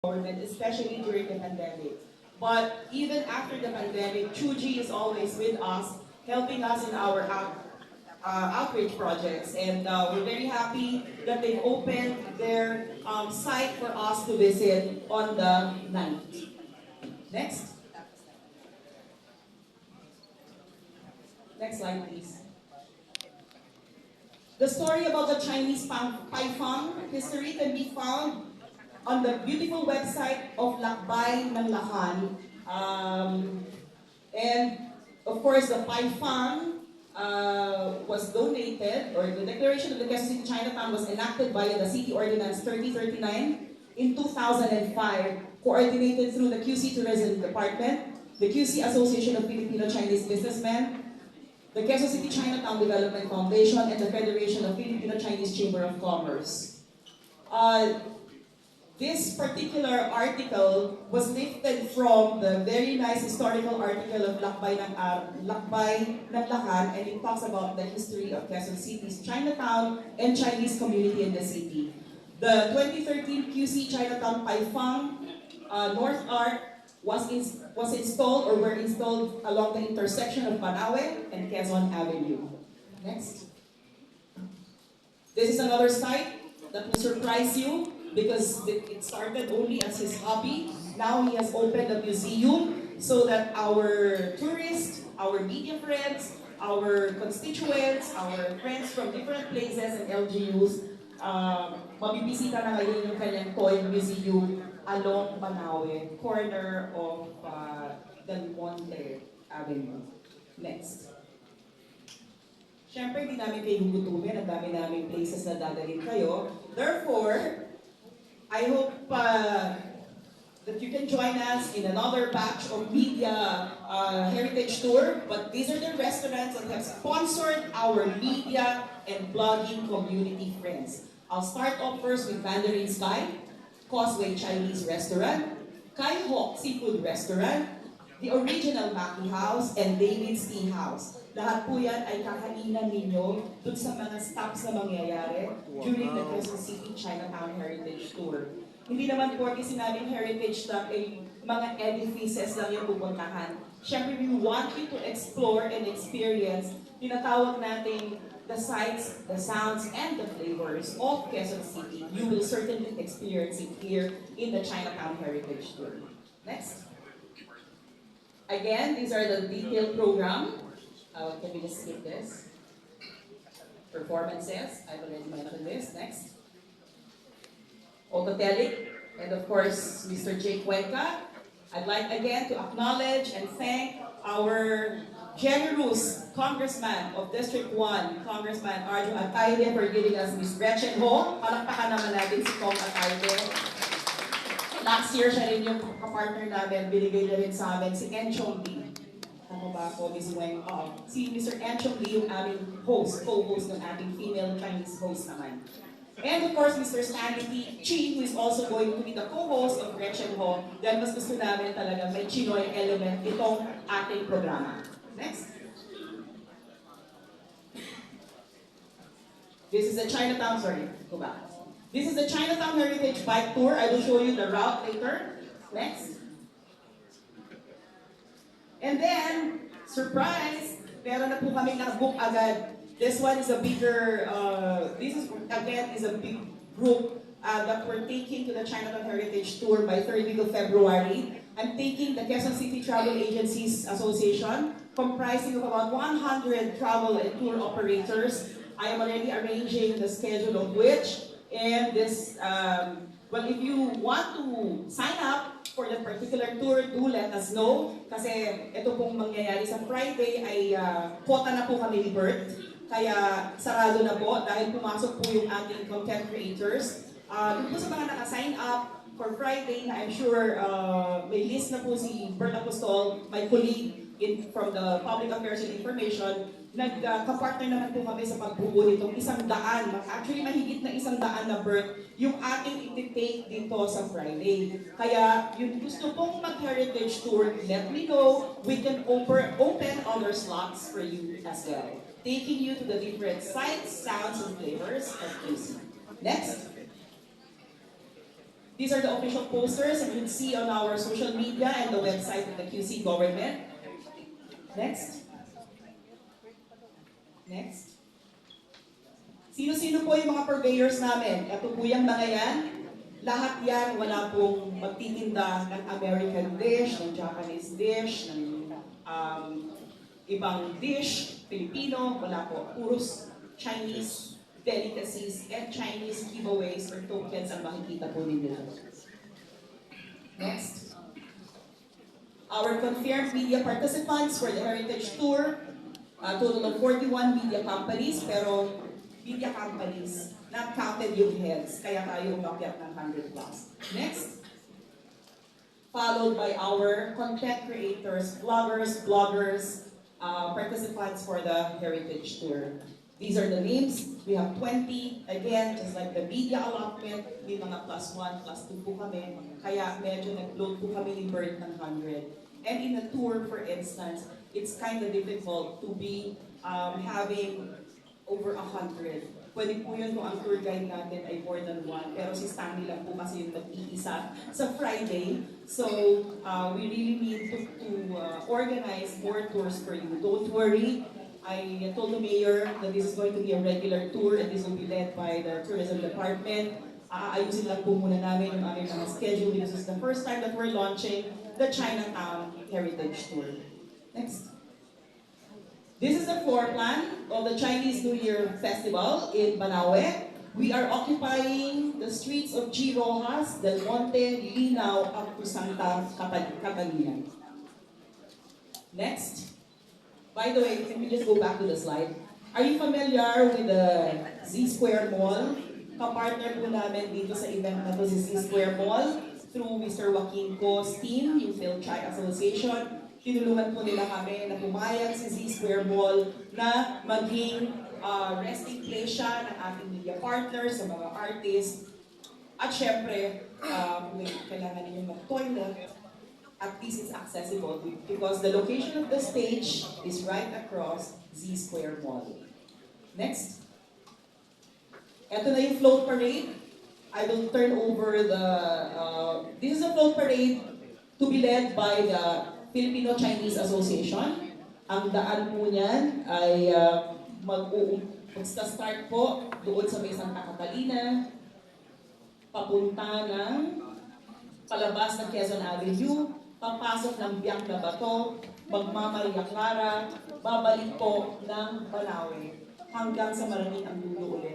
government, especially during the pandemic. But even after the pandemic, Chuji is always with us, helping us in our outreach projects. And we're very happy that they've opened their site for us to visit on the 9th. Next. Next slide, please. The story about the Chinese Pai Fang history can be found on the beautiful website of Lakbay ng Lakan. And of course, the Pai Fang was donated, or the declaration of the Quezon City Chinatown was enacted by the City Ordinance 3039 in 2005, coordinated through the QC Tourism Department, the QC Association of Filipino-Chinese Businessmen, the Quezon City Chinatown Development Foundation, and the Federation of Filipino-Chinese Chamber of Commerce. This particular article was lifted from the very nice historical article of Lakbay ng Lakan, and it talks about the history of Quezon City's Chinatown and Chinese community in the city. The 2013 QC Chinatown Pai Fang North Arc was installed or were installed along the intersection of Banawe and Quezon Avenue. Next. This is another site that will surprise you, because it started only as his hobby. Now he has opened a museum so that our tourists, our media friends, our constituents, our friends from different places and LGUs, mabibisita na ngayon yung kanyang toy museum along Banawe, corner of Del Monte Avenue. Next. Siyempre, hindi namin kayo gugutumin. Ang dami naming places na dadalhin kayo. Therefore, I hope that you can join us in another batch of media heritage tour. But these are the restaurants that have sponsored our media and blogging community friends. I'll start off first with Mandarin Sky, Causeway Chinese Restaurant, Kai Hok Seafood Restaurant, the Original Maki House, and David's Tea House. Lahat po yan ay kakainan ninyo dun sa mga stops na mangyayari during the Quezon City Chinatown Heritage Tour. Hindi naman po sinabing heritage stop ay mga edifices lang yung pupuntahan. Siyempre, we want you to explore and experience, tinatawag natin the sights, the sounds, and the flavors of Quezon City. You will certainly experience it here in the Chinatown Heritage Tour. Next. Again, these are the detailed program. Can we just skip this? Performances, I've already mentioned this. Next. Autotelic, and of course, Mr. Jake Cuenca. I'd like again to acknowledge and thank our generous Congressman of District 1, Congressman Arjo Atayde, for giving us Ms. Gretchen Ho. Palakpakan naman natin si Kong Atayde. Last year, siya rin yung kapartner namin, binigay na rin sa amin si Enchong Lee. Tama ba ako, Ms. Weng? Si Mr. Enchong Lee, yung aming host, co-host ng ating female Chinese host naman. And of course, Mr. Stanley Chi, who is also going to be the co-host of Gretchen Ho. Dahil mas gusto namin talaga may Chinoy element itong ating programa. Next. This is the Chinatown, sorry, go back. This is the Chinatown Heritage Bike Tour. I will show you the route later. Next. And then, surprise, meron na po kami nakabook agad. This one is a bigger, this is again is a big group that we're taking to the Chinatown Heritage Tour by 3rd week of February. I'm taking the Quezon City Travel Agencies Association, comprising of about 100 travel and tour operators. I am already arranging the schedule of which, and this, well, if you want to sign up for that particular tour, do let us know. Kasi ito pong mangyayari sa Friday ay quota na po kami ni Bert. Kaya sarado na po dahil pumasok po yung ating content creators. Dun po sa mga naka-sign up for Friday na I'm sure may list na po si Bert Apostol, my colleague from the Public Affairs and Information. Nagka-partner naman po kami sa pagbuo nitong 100. Actually, mahigit na 100 na birth yung ating i-take dito sa Friday. Kaya, yung gusto pong mag-heritage tour, let me know. We can open other slots for you as well. Taking you to the different sights, sounds, and flavors of QC. Next. These are the official posters that you can see on our social media and the website of the QC government. Next. Next. Sino-sino po yung mga purveyors namin? Ito po yung mga yan. Lahat yan, wala pong magtitinda ng American dish, ng Japanese dish, ng ibang dish, Filipino, wala po. Puros Chinese delicacies and Chinese giveaways or tokens ang makikita po ninyo. Next. Our confirmed media participants for the Heritage Tour, a total of 41 media companies, pero media companies, not counted yung heads, kaya tayo umakyat ng 100 plus. Next. Followed by our content creators, bloggers, participants for the Heritage Tour. These are the names. We have 20. Again, just like the media allotment, may mga +1, +2 po kami. Kaya medyo nag-load po kami ni Bird ng 100. And in a tour, for instance, it's kind of difficult to be having over 100. Pwede po yun kung ang tour guide natin ay more than one. Pero si Stanley lang po kasi yung nag-iisa sa Friday. So, we really need to organize more tours for you. Don't worry. I told the mayor that this is going to be a regular tour and this will be led by the tourism department. Ayusin lang po muna namin yung aming mga schedule because this is the first time that we're launching the Chinatown Heritage Tour. Next. This is the floor plan of the Chinese New Year Festival in Banaue. We are occupying the streets of G. Rojas, Del Monte, Linao, up to Santa Catalina. Next. By the way, can we just go back to the slide? Are you familiar with the Z-Square Mall? Kapartner po namin dito sa event na to si Z-Square Mall through Mr. Joaquin Co's team, yung Phil-Chai Association. Tinulungan po nila kami na pumayag si Z-Square Mall na maging resting place siya ng ating media partners, sa mga artists. At syempre, kung kailangan niyo mag-toilet, at least it's accessible because the location of the stage is right across Z-Square Mall. Next. Ito na yung float parade. I will turn over the... this is a float parade to be led by the Filipino-Chinese Association. Ang daan po niyan ay mag-start po doon sa may Santa Catalina, papunta ng palabas ng Quezon Avenue, papasok ng Biak na Bato, magmamaria Clara, babalik po ng Banaue hanggang sa Maraming ang dulo ulit.